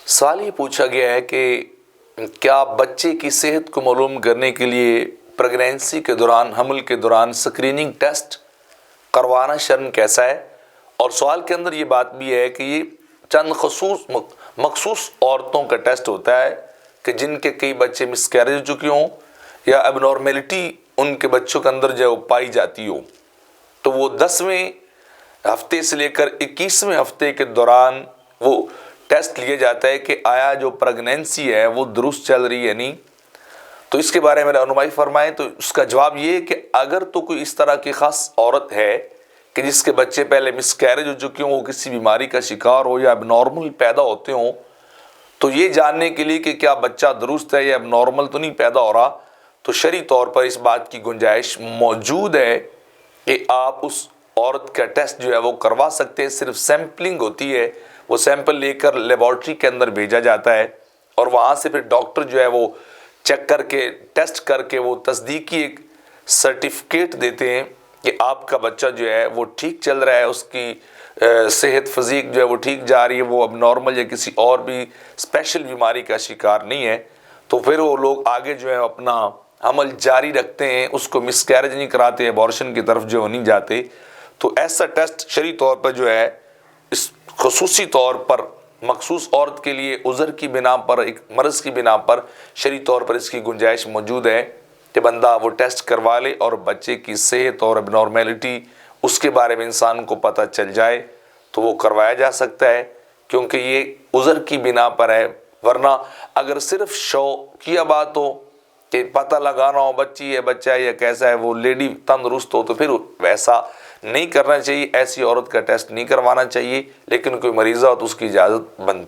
سوال یہ پوچھا گیا ہے کہ کیا بچے کی صحت کو معلوم کرنے کے لیے پریگنینسی کے دوران، حمل کے دوران اسکریننگ ٹیسٹ کروانا شرم کیسا ہے؟ اور سوال کے اندر یہ بات بھی ہے کہ یہ چند مخصوص عورتوں کا ٹیسٹ ہوتا ہے کہ جن کے کئی بچے مس کیریج ہو چکے ہوں یا اب نارمیلٹی ان کے بچوں کے اندر جو پائی جاتی ہو، تو وہ 10ویں ہفتے سے لے کر 21ویں ہفتے کے دوران وہ ٹیسٹ لیا جاتا ہے کہ آیا جو پریگنینسی ہے وہ درست چل رہی ہے نہیں۔ تو اس کے بارے میں رہنمائی فرمائیں۔ تو اس کا جواب یہ ہے کہ اگر تو کوئی اس طرح کی خاص عورت ہے کہ جس کے بچے پہلے مس کیریج ہو چکے ہوں، وہ کسی بیماری کا شکار ہو یا اب نارمل پیدا ہوتے ہوں، تو یہ جاننے کے لیے کہ کیا بچہ درست ہے یا اب نارمل تو نہیں پیدا ہو رہا، تو شرعی طور پر اس بات کی گنجائش موجود ہے کہ آپ اس عورت کا ٹیسٹ جو ہے وہ کروا سکتے ہیں۔ صرف سیمپلنگ ہوتی ہے، وہ سیمپل لے کر لیبارٹری کے اندر بھیجا جاتا ہے اور وہاں سے پھر ڈاکٹر جو ہے وہ چیک کر کے، ٹیسٹ کر کے وہ تصدیقی ایک سرٹیفکیٹ دیتے ہیں کہ آپ کا بچہ جو ہے وہ ٹھیک چل رہا ہے، اس کی صحت فزیک جو ہے وہ ٹھیک جا رہی ہے، وہ اب نارمل یا کسی اور بھی اسپیشل بیماری کا شکار نہیں ہے۔ تو پھر وہ لوگ آگے جو ہے اپنا عمل جاری رکھتے ہیں، اس کو مس کیریج نہیں کراتے، ابارشن کی طرف جو نہیں جاتے۔ تو ایسا ٹیسٹ شرعی طور پر جو ہے اس خصوصی طور پر مخصوص عورت کے لیے عذر کی بنا پر، ایک مرض کی بنا پر شرعی طور پر اس کی گنجائش موجود ہے کہ بندہ وہ ٹیسٹ کروا لے اور بچے کی صحت اور اب نارمیلٹی اس کے بارے میں انسان کو پتہ چل جائے تو وہ کروایا جا سکتا ہے، کیونکہ یہ عذر کی بنا پر ہے۔ ورنہ اگر صرف شوقیہ بات ہو کہ پتہ لگانا ہو بچی ہے، بچہ ہے یا کیسا ہے، وہ لیڈی تندرست ہو، تو پھر ویسا نہیں کرنا چاہیے، ایسی عورت کا ٹیسٹ نہیں کروانا چاہیے۔ لیکن کوئی مریضہ ہو تو اس کی اجازت بنتی